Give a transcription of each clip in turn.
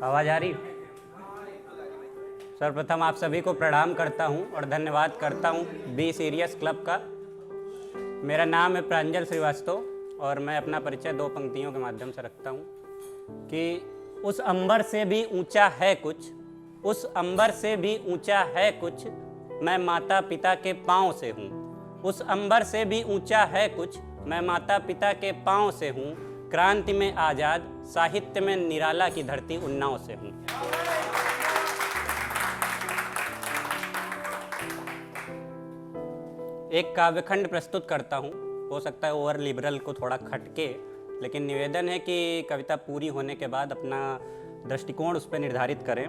आवाज आ रही? सर्वप्रथम आप सभी को प्रणाम करता हूं और धन्यवाद करता हूं बी सीरियस क्लब का। मेरा नाम है प्रांजल श्रीवास्तव और मैं अपना परिचय दो पंक्तियों के माध्यम से रखता हूं कि उस अंबर से भी ऊंचा है कुछ, उस अंबर से भी ऊंचा है कुछ, मैं माता पिता के पाँव से हूँ। उस अंबर से भी ऊंचा है कुछ, मैं माता पिता के पाँव से हूँ। क्रांति में आज़ाद, साहित्य में निराला की धरती उन्नाव से हूँ। एक काव्यखंड प्रस्तुत करता हूँ। हो सकता है ओवर लिबरल को थोड़ा खटके, लेकिन निवेदन है कि कविता पूरी होने के बाद अपना दृष्टिकोण उस पर निर्धारित करें।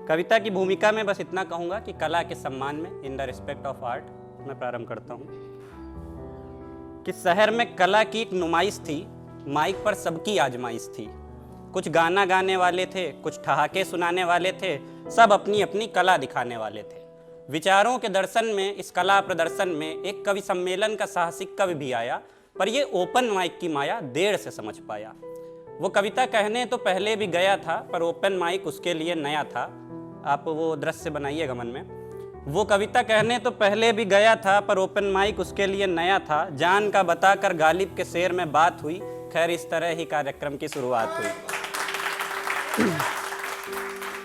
कविता की भूमिका में बस इतना कहूँगा कि कला के सम्मान में, in the respect of art, मैं प्रारंभ करता हूँ कि शहर में कला की एक नुमाइश थी, माइक पर सबकी आजमाइश थी। कुछ गाना गाने वाले थे, कुछ ठहाके सुनाने वाले थे, सब अपनी अपनी कला दिखाने वाले थे। विचारों के दर्शन में, इस कला प्रदर्शन में एक कवि सम्मेलन का साहसिक कवि भी आया, पर ये ओपन माइक की माया देर से समझ पाया। वो कविता कहने तो पहले भी गया था, पर ओपन माइक उसके लिए नया था। आप वो दृश्य बनाइएगा मन में। वो कविता कहने तो पहले भी गया था, पर ओपन माइक उसके लिए नया था। जान का बताकर गालिब के शेर में बात हुई। खैर, इस तरह ही कार्यक्रम की शुरुआत हुई।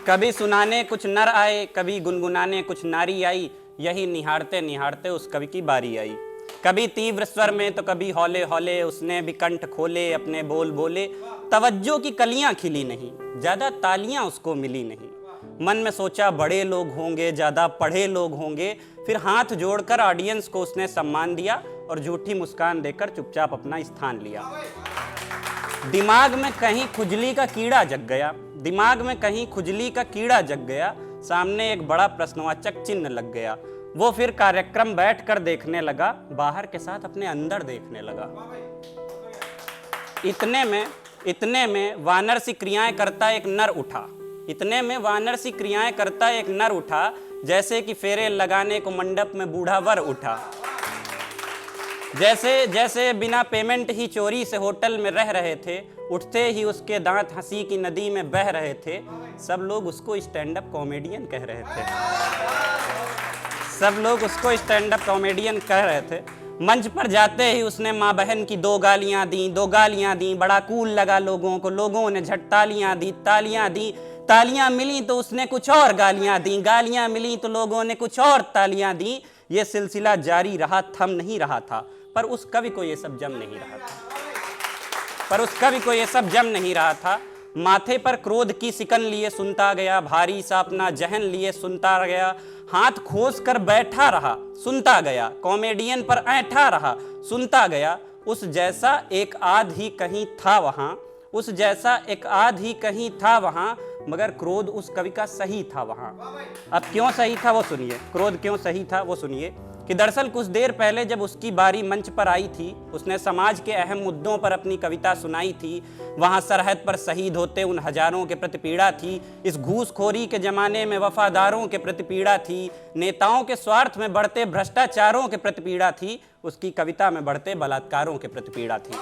कभी सुनाने कुछ नर आए, कभी गुनगुनाने कुछ नारी आई। यही निहारते निहारते उस कवि की बारी आई। कभी तीव्र स्वर में तो कभी हौले हौले उसने भी कंठ खोले, अपने बोल बोले। तवज्जो की कलियां खिली नहीं, ज्यादा तालियां उसको मिली नहीं। मन में सोचा बड़े लोग होंगे, ज्यादा पढ़े लोग होंगे। फिर हाथ जोड़कर ऑडियंस को उसने सम्मान दिया और झूठी मुस्कान देकर चुपचाप अपना स्थान लिया। दिमाग में कहीं खुजली का कीड़ा जग गया, दिमाग में कहीं खुजली का कीड़ा जग गया। सामने एक बड़ा प्रश्नवाचक चिन्ह लग गया। वो फिर कार्यक्रम बैठकर देखने लगा, बाहर के साथ अपने अंदर देखने लगा। इतने में वानर सी क्रियाएं करता एक नर उठा। इतने में वानर सी क्रियाएं करता एक नर उठा, जैसे कि फेरे लगाने को मंडप में बूढ़ा वर उठा। जैसे बिना पेमेंट ही चोरी से होटल में रह रहे थे। उठते ही उसके दांत हंसी की नदी में बह रहे थे। सब लोग उसको स्टैंड अप कॉमेडियन कह रहे थे। सब लोग उसको स्टैंड अप कॉमेडियन कह रहे थे। मंच पर जाते ही उसने माँ बहन की दो गालियां दी। बड़ा कूल लगा लोगों को, लोगों ने झट तालियां दी। तालियां मिली तो उसने कुछ और गालियां दी, गालियां मिली तो लोगों ने कुछ और तालियां दी। ये सिलसिला जारी रहा, थम नहीं रहा था, पर उस कवि को ये सब जम नहीं रहा था। माथे पर क्रोध की सिकन लिए सुनता गया, भारी सा अपना जहन लिए सुनता गया। हाथ खोस कर बैठा रहा, सुनता गया, कॉमेडियन पर ऐंठा रहा, सुनता गया। उस जैसा एक आध ही कहीं था वहां, मगर क्रोध उस कवि का सही था वहां। अब क्यों सही था वो सुनिए, क्रोध क्यों सही था वो सुनिए कि दरअसल कुछ देर पहले जब उसकी बारी मंच पर आई थी, उसने समाज के अहम मुद्दों पर अपनी कविता सुनाई थी। वहां सरहद पर शहीद होते उन हजारों के प्रति पीड़ा थी। इस घूसखोरी के जमाने में वफादारों के प्रति पीड़ा थी। नेताओं के स्वार्थ में बढ़ते भ्रष्टाचारों के प्रति पीड़ा थी। उसकी कविता में बढ़ते बलात्कारों के प्रति पीड़ा थी।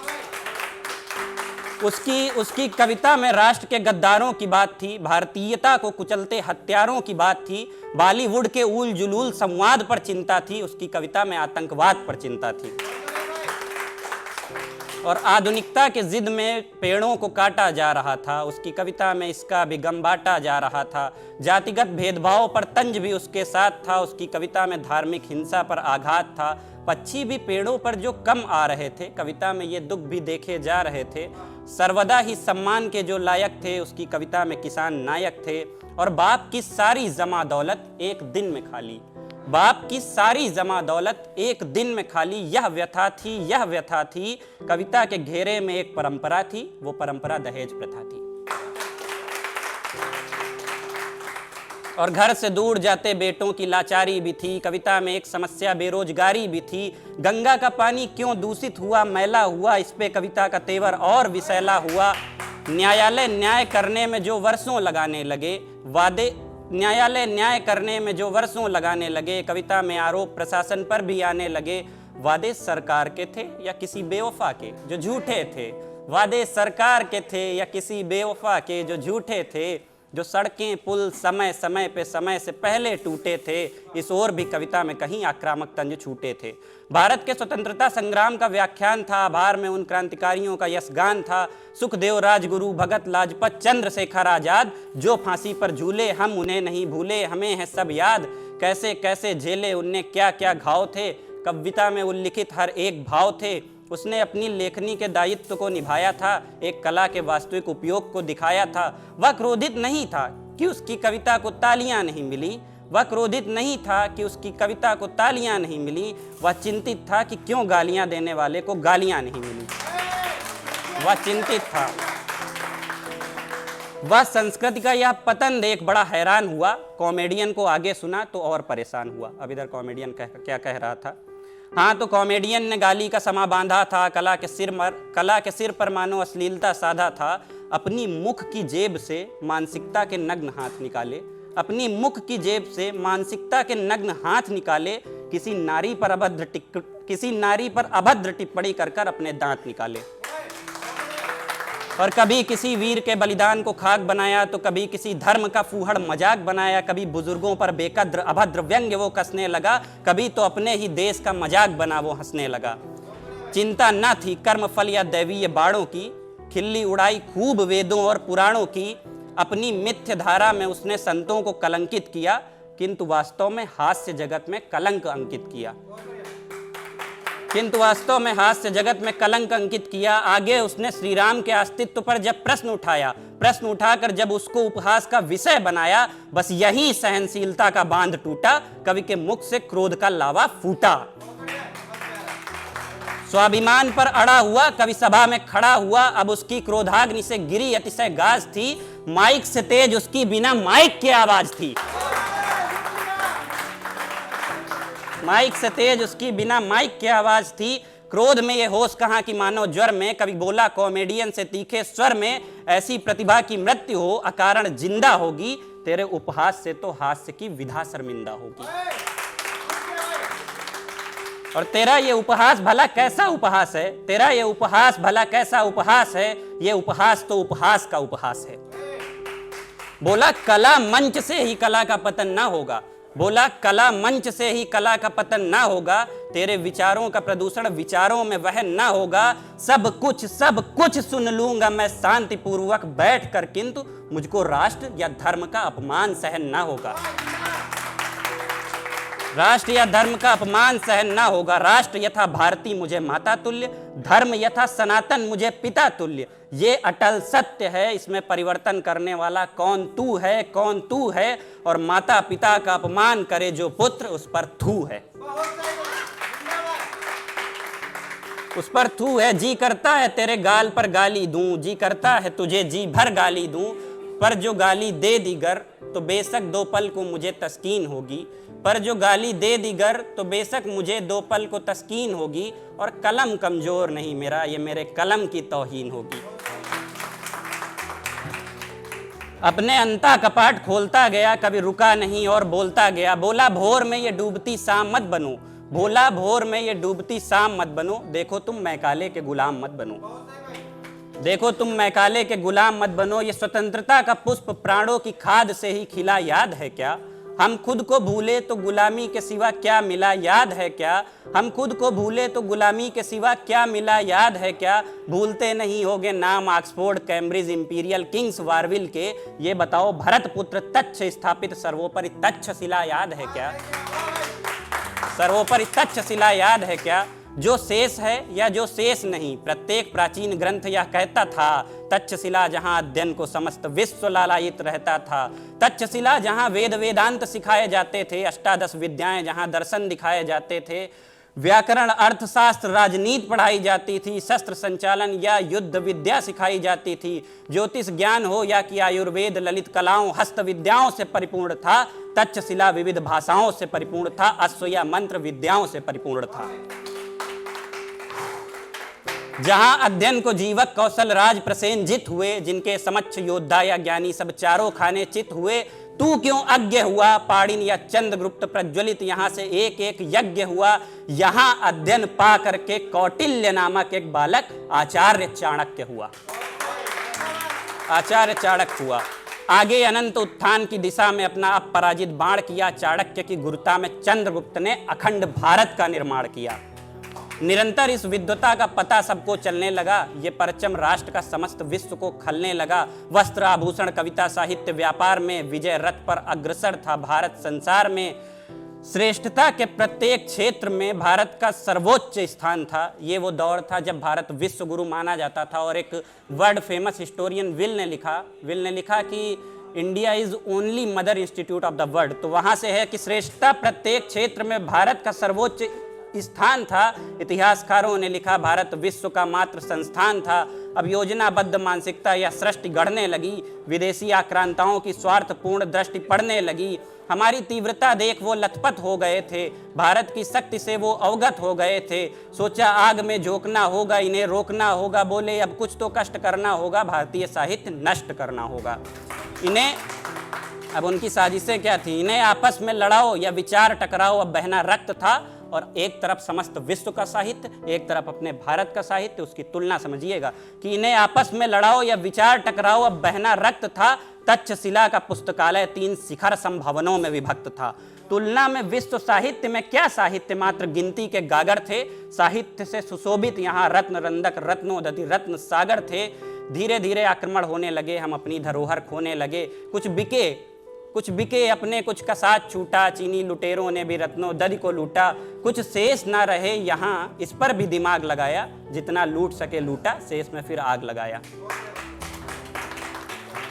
उसकी कविता में राष्ट्र के गद्दारों की बात थी, भारतीयता को कुचलते हत्यारों की बात थी। बॉलीवुड के ऊल जुलूल संवाद पर चिंता थी। उसकी कविता में आतंकवाद पर चिंता थी। और आधुनिकता के जिद में पेड़ों को काटा जा रहा था। उसकी कविता में इसका भी गम बांटा जा रहा था। जातिगत भेदभाव पर तंज भी उसके साथ था। उसकी कविता में धार्मिक हिंसा पर आघात था। पक्षी भी पेड़ों पर जो कम आ रहे थे, कविता में ये दुख भी देखे जा रहे थे। सर्वदा ही सम्मान के जो लायक थे, उसकी कविता में किसान नायक थे। और बाप की सारी जमा दौलत एक दिन में खाली, बाप की सारी जमा दौलत एक दिन में खाली। यह व्यथा थी। कविता के घेरे में एक परंपरा थी, वो परंपरा दहेज प्रथा थी। और घर से दूर जाते बेटों की लाचारी भी थी। कविता में एक समस्या बेरोजगारी भी थी। गंगा का पानी क्यों दूषित हुआ, मैला हुआ, इस पे कविता का तेवर और विषैला हुआ। न्यायालय न्याय करने में जो वर्षों लगाने लगे, कविता में आरोप प्रशासन पर भी आने लगे। वादे सरकार के थे या किसी बेवफा के जो झूठे थे। वादे सरकार के थे या किसी बेवफा के जो झूठे थे, जो सड़कें पुल समय समय पे समय से पहले टूटे थे, इस ओर भी कविता में कहीं आक्रामक तंज छूटे थे। भारत के स्वतंत्रता संग्राम का व्याख्यान था, आभार में उन क्रांतिकारियों का यशगान था। सुखदेव राजगुरु, भगत लाजपत, चंद्रशेखर आजाद जो फांसी पर झूले, हम उन्हें नहीं भूले, हमें है सब याद। कैसे कैसे झेले उनने क्या क्या घाव थे, कविता में उल्लिखित हर एक भाव थे। उसने अपनी लेखनी के दायित्व को निभाया था, एक कला के वास्तविक उपयोग को दिखाया था। वह क्रोधित नहीं था कि उसकी कविता को तालियां नहीं मिली, वह क्रोधित नहीं था कि उसकी कविता को तालियां नहीं मिली, वह चिंतित था कि क्यों गालियां देने वाले को गालियां नहीं मिली। वह चिंतित था। वह संस्कृति का यह पतन देख बड़ा हैरान हुआ, कॉमेडियन को आगे सुना तो और परेशान हुआ। अब इधर कॉमेडियन क्या कह रहा था? हाँ, तो कॉमेडियन ने गाली का समा बांधा था, कला के सिर पर मानो अश्लीलता साधा था। अपनी मुख की जेब से मानसिकता के नग्न हाथ निकाले, अपनी मुख की जेब से मानसिकता के नग्न हाथ निकाले, किसी नारी पर अभद्र टिप्पणी कर अपने दांत निकाले। और कभी किसी वीर के बलिदान को खाक बनाया, तो कभी किसी धर्म का फूहड़ मजाक बनाया, कभी बुजुर्गों पर बेकद्र अभद्र व्यंग्य वो कसने लगा, कभी तो अपने ही देश का मजाक बना वो हंसने लगा। चिंता न थी कर्म फल या दैवीय बाणों की, खिल्ली उड़ाई खूब वेदों और पुराणों की। अपनी मिथ्य धारा में उसने संतों को कलंकित किया, किंतु वास्तव में हास्य जगत में कलंक अंकित किया। आगे उसने श्री राम के अस्तित्व पर जब प्रश्न उठाकर जब उसको उपहास का विषय बनाया, बस यही सहनशीलता का बांध टूटा, कवि के मुख से क्रोध का लावा फूटा। स्वाभिमान पर अड़ा हुआ कवि सभा में खड़ा हुआ, अब उसकी क्रोधाग्नि से गिरी अतिशय गाज थी, माइक से तेज उसकी बिना माइक की आवाज थी। माइक से तेज उसकी बिना माइक की आवाज थी। क्रोध में ये होश कहाँ की मानो ज्वर में, कभी बोला कॉमेडियन से तीखे स्वर में, ऐसी प्रतिभा की मृत्यु हो अकारण जिंदा होगी, तेरे उपहास से तो हास्य की विधा शर्मिंदा होगी। और तेरा ये उपहास भला कैसा उपहास है, तेरा ये उपहास भला कैसा उपहास है, ये उपहास तो उपहास का उपहास है। बोला कला मंच से ही कला का पतन ना होगा, बोला कला मंच से ही कला का पतन ना होगा, तेरे विचारों का प्रदूषण विचारों में वह ना होगा। सब कुछ सुन लूंगा मैं शांति पूर्वक बैठ कर, किंतु मुझको राष्ट्र या धर्म का अपमान सहन ना होगा। राष्ट्र या धर्म का अपमान सहन ना होगा। राष्ट्र यथा भारती मुझे माता तुल्य, धर्म यथा सनातन मुझे पिता तुल्य। ये अटल सत्य है, इसमें परिवर्तन करने वाला कौन तू है, और माता पिता का अपमान करे जो पुत्र उस पर थू है, उस पर थू है। जी करता है तेरे गाल पर गाली दूं, जी करता है तुझे जी भर गाली दूं, पर जो गाली दे दी गर तो बेशक 2 पल को मुझे तस्कीन होगी, पर जो गाली दे दी गर तो बेशक मुझे 2 पल को तस्कीन होगी। और कलम कमजोर नहीं मेरा, ये मेरे कलम की तौहीन होगी। अपने अंता कपाट खोलता गया, कभी रुका नहीं और बोलता गया। बोला भोर में ये डूबती शाम मत बनो, बोला भोर में ये डूबती शाम मत बनो, देखो तुम मैकाले के गुलाम मत बनो, देखो तुम मैकाले के गुलाम मत बनो। ये स्वतंत्रता का पुष्प प्राणों की खाद से ही खिला, याद है क्या? हम खुद को भूले तो गुलामी के सिवा क्या मिला, याद है क्या? हम खुद को भूले तो गुलामी के सिवा क्या मिला, याद है क्या? भूलते नहीं होगे नाम ऑक्सफोर्ड, कैम्ब्रिज, इंपीरियल, किंग्स, वारविल के। ये बताओ भरत पुत्र तच्छ स्थापित सर्वोपरि तक्षशिला याद है क्या? सर्वोपरि तक्षशिला याद है क्या? जो शेष है या जो शेष नहीं, प्रत्येक प्राचीन ग्रंथ यह कहता था, तक्षशिला जहां अध्ययन को समस्त विश्व लालायित रहता था, तक्षशिला जहां वेद वेदांत सिखाए जाते थे, अष्टादश विद्याएं जहां दर्शन दिखाए जाते थे, व्याकरण, अर्थशास्त्र, राजनीति पढ़ाई जाती थी, शस्त्र संचालन या युद्ध विद्या सिखाई जाती थी, ज्योतिष ज्ञान हो या कि आयुर्वेद, ललित कलाओं, हस्त विद्याओं से परिपूर्ण था। तक्षशिला विविध भाषाओं से परिपूर्ण था, अश्व या मंत्र विद्याओं से परिपूर्ण था। जहां अध्ययन को जीवक कौशल राज प्रसेन जित हुए, जिनके समक्ष योद्धा या ज्ञानी सब चारों खाने चित हुए, तू क्यों अज्ञ हुआ पाणिनि या चंद्रगुप्त प्रज्वलित यहाँ से एक एक यज्ञ हुआ। यहाँ अध्ययन पा करके कौटिल्य नामक एक बालक आचार्य चाणक्य हुआ, आचार्य चाणक्य हुआ। आगे अनंत उत्थान की दिशा में अपना अपराजित बाण किया। चाणक्य की गुरुता में चंद्रगुप्त ने अखंड भारत का निर्माण किया। निरंतर इस विद्वता का पता सबको चलने लगा। ये परचम राष्ट्र का समस्त विश्व को खलने लगा। वस्त्र आभूषण कविता साहित्य व्यापार में विजय रथ पर अग्रसर था भारत। संसार में श्रेष्ठता के प्रत्येक क्षेत्र में भारत का सर्वोच्च स्थान था। ये वो दौर था जब भारत विश्व गुरु माना जाता था। और एक वर्ल्ड फेमस हिस्टोरियन विल ने लिखा कि India is only mother institute of the world. तो वहां से है कि श्रेष्ठता प्रत्येक क्षेत्र में भारत का सर्वोच्च स्थान था। इतिहासकारों ने लिखा भारत विश्व का मात्र संस्थान था। अब योजनाबद्ध मानसिकता या सृष्टि गढ़ने लगी। विदेशी आक्रांताओं की स्वार्थपूर्ण दृष्टि पड़ने लगी। हमारी तीव्रता देख वो लथपथ हो गए थे। भारत की शक्ति से वो अवगत हो गए थे। सोचा आग में झोंकना होगा, इन्हें रोकना होगा। बोले अब कुछ तो कष्ट करना होगा, भारतीय साहित्य नष्ट करना होगा इन्हें। अब उनकी साजिशें क्या थी? इन्हें आपस में लड़ाओ या विचार टकराओ। अब बहना रक्त था और एक तरफ समस्त विश्व का साहित्य, एक तरफ अपने भारत का साहित्य। उसकी तुलना समझिएगा कि इन्हें आपस में लड़ाओ या विचार टकराओ। अब बहना रक्त था। तक्षशिला का पुस्तकालय 3 शिखर संभवनों में विभक्त था। तुलना में विश्व साहित्य में क्या साहित्य मात्र गिनती के गागर थे। साहित्य से सुशोभित यहाँ रत्न रंदक रत्नोदधि रत्न सागर थे। धीरे धीरे आक्रमण होने लगे, हम अपनी धरोहर खोने लगे। कुछ बिके अपने, कुछ का साथ छूटा। चीनी लुटेरों ने भी रत्नोदधि को लूटा। कुछ शेष ना रहे यहाँ, इस पर भी दिमाग लगाया। जितना लूट सके लूटा, शेष में फिर आग लगाया।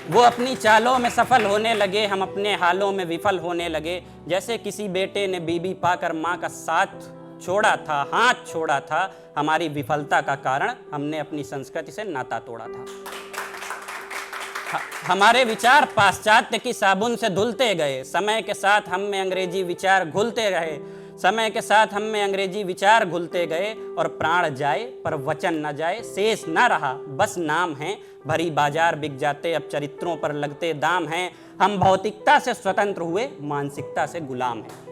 वो अपनी चालों में सफल होने लगे, हम अपने हालों में विफल होने लगे। जैसे किसी बेटे ने बीबी पाकर माँ का साथ छोड़ा था, हाथ छोड़ा था। हमारी विफलता का कारण हमने अपनी संस्कृति से नाता तोड़ा था। हमारे विचार पाश्चात्य की साबुन से धुलते गए। समय के साथ हम में अंग्रेजी विचार घुलते रहे। समय के साथ हम में अंग्रेजी विचार घुलते गए। और प्राण जाए पर वचन न जाए, शेष न रहा बस नाम है। भरी बाजार बिक जाते, अब चरित्रों पर लगते दाम हैं। हम भौतिकता से स्वतंत्र हुए, मानसिकता से गुलाम हैं।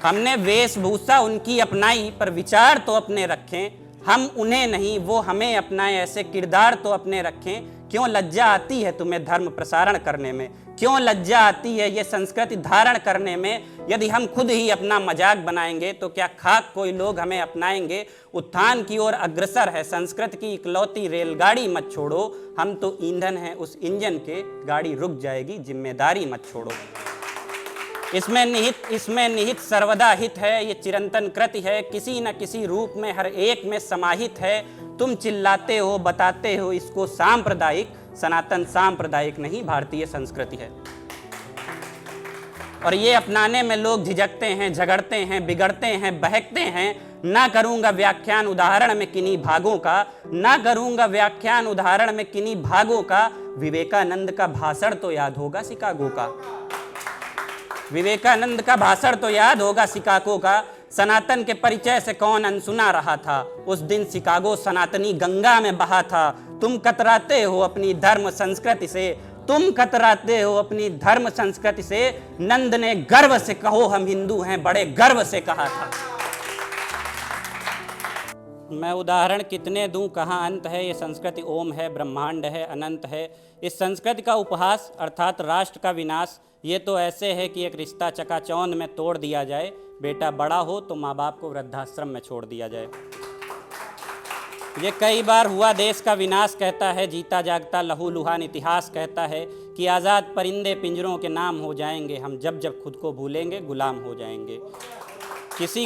हमने वेशभूषा उनकी अपनाई, पर विचार तो अपने रखें। हम उन्हें नहीं, वो हमें अपनाएं, ऐसे किरदार तो अपने रखें। क्यों लज्जा आती है तुम्हें धर्म प्रसारण करने में? क्यों लज्जा आती है ये संस्कृति धारण करने में? यदि हम खुद ही अपना मजाक बनाएंगे तो क्या खाक कोई लोग हमें अपनाएंगे? उत्थान की ओर अग्रसर है संस्कृत की इकलौती रेलगाड़ी, मत छोड़ो। हम तो ईंधन हैं उस इंजन के, गाड़ी रुक जाएगी, जिम्मेदारी मत छोड़ो। इसमें निहित सर्वदा हित है। ये चिरंतन कृति है, किसी न किसी रूप में हर एक में समाहित है। तुम चिल्लाते हो, बताते हो इसको सांप्रदायिक। सनातन सांप्रदायिक नहीं, भारतीय संस्कृति है। और ये अपनाने में लोग झिझकते हैं, झगड़ते हैं, बिगड़ते हैं, बहकते हैं। ना करूंगा व्याख्यान उदाहरण में किन्हीं भागों का, ना करूंगा व्याख्यान उदाहरण में किन्हीं भागों का। विवेकानंद का भाषण तो याद होगा शिकागो का। विवेकानंद का भाषण तो याद होगा शिकागो का। सनातन के परिचय से कौन अनसुना रहा था? उस दिन शिकागो सनातनी गंगा में बहा था। तुम कतराते हो अपनी धर्म संस्कृति से, तुम कतराते हो अपनी धर्म संस्कृति से। नंद ने गर्व से कहो हम हिंदू हैं, बड़े गर्व से कहा था। मैं उदाहरण कितने दूं, कहाँ अंत है। ये संस्कृति ओम है, ब्रह्मांड है, अनंत है। इस संस्कृति का उपहास अर्थात राष्ट्र का विनाश, ये तो ऐसे है कि एक रिश्ता चकाचौंध में तोड़ दिया जाए। बेटा बड़ा हो तो माँ बाप को वृद्धाश्रम में छोड़ दिया जाए। ये कई बार हुआ देश का विनाश, कहता है जीता जागता लहूलुहान इतिहास। कहता है कि आज़ाद परिंदे पिंजरों के नाम हो जाएंगे। हम जब जब खुद को भूलेंगे गुलाम हो जाएंगे। किसी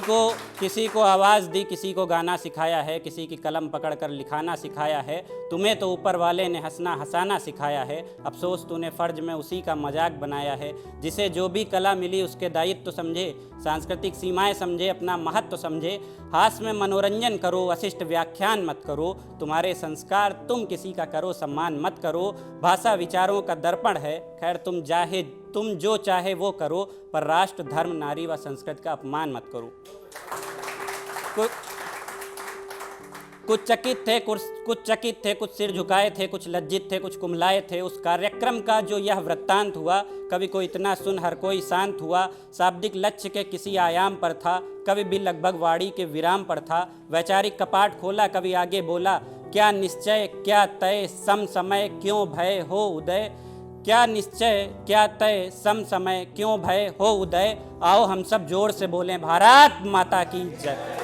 को आवाज़ दी, किसी को गाना सिखाया है, किसी की कलम पकड़कर लिखाना सिखाया है। तुम्हें तो ऊपर वाले ने हंसना हंसाना सिखाया है। अफसोस तूने फ़र्ज में उसी का मजाक बनाया है। जिसे जो भी कला मिली उसके दायित्व समझे, सांस्कृतिक सीमाएं समझे, अपना महत्व समझे। हास में मनोरंजन करो, अशिष्ट व्याख्यान मत करो। तुम्हारे संस्कार तुम किसी का करो, सम्मान मत करो। भाषा विचारों का दर्पण है, खैर तुम जो चाहे वो करो, पर राष्ट्र धर्म नारी व संस्कृति का अपमान मत करो। कुछ चकित थे, कुछ सिर झुकाए थे, कुछ लज्जित थे, कुछ कुम्हलाए थे। उस कार्यक्रम का जो यह वृत्तांत हुआ, कवि को इतना सुन हर कोई शांत हुआ। शाब्दिक लक्ष्य के किसी आयाम पर था, कवि भी लगभग वाणी के विराम पर था। वैचारिक कपाट खोला, कवि आगे बोला, क्या निश्चय क्या तय सम समय क्यों भय हो उदय। क्या निश्चय क्या तय सम समय क्यों भय हो उदय। आओ हम सब जोर से बोलें, भारत माता की जय।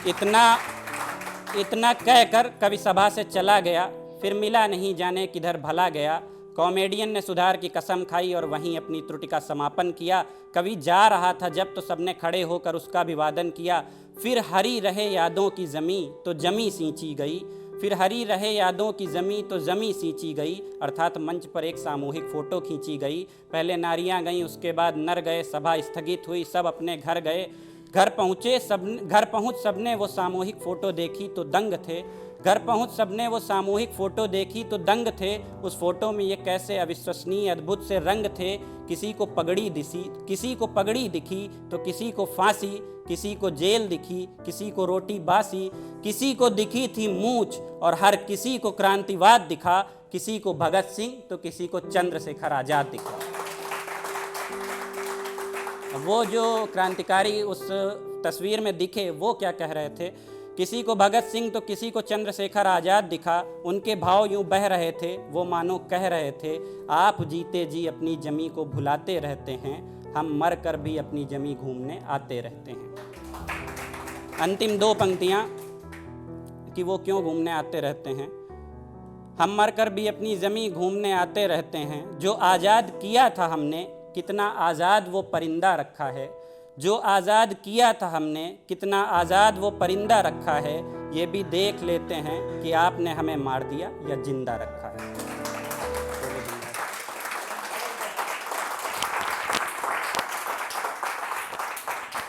इतना कहकर कवि सभा से चला गया, फिर मिला नहीं जाने किधर भला गया। कॉमेडियन ने सुधार की कसम खाई और वहीं अपनी त्रुटि का समापन किया। कवि जा रहा था जब तो सबने खड़े होकर उसका अभिवादन किया। फिर हरी रहे यादों की ज़मीं तो जमी सींची गई, फिर हरी रहे यादों की ज़मीं तो ज़मी सींची गई। अर्थात मंच पर एक सामूहिक फ़ोटो खींची गई। पहले नारियां गईं, उसके बाद नर गए। सभा स्थगित हुई, सब अपने घर गए। घर पहुँच सबने वो सामूहिक फ़ोटो देखी तो दंग थे। घर पहुँच सबने वो सामूहिक फ़ोटो देखी तो दंग थे। उस फोटो में ये कैसे अविश्वसनीय अद्भुत से रंग थे। किसी को पगड़ी दिखी तो किसी को फांसी, किसी को जेल दिखी, किसी को रोटी बासी, किसी को दिखी थी मूंछ और हर किसी को क्रांतिवाद दिखा। किसी को भगत सिंह तो किसी को चंद्रशेखर आज़ाद दिखा। वो जो क्रांतिकारी उस तस्वीर में दिखे वो क्या कह रहे थे, किसी को भगत सिंह तो किसी को चंद्रशेखर आज़ाद दिखा। उनके भाव यूं बह रहे थे, वो मानो कह रहे थे, आप जीते जी अपनी जमी को भुलाते रहते हैं, हम मर कर भी अपनी जमी घूमने आते रहते हैं। अंतिम दो पंक्तियां कि वो क्यों घूमने आते रहते हैं। हम मर कर भी अपनी जमी घूमने आते रहते हैं, जो आज़ाद किया था हमने कितना आज़ाद वो परिंदा रखा है। जो आज़ाद किया था हमने कितना आज़ाद वो परिंदा रखा है। ये भी देख लेते हैं कि आपने हमें मार दिया या जिंदा रखा है।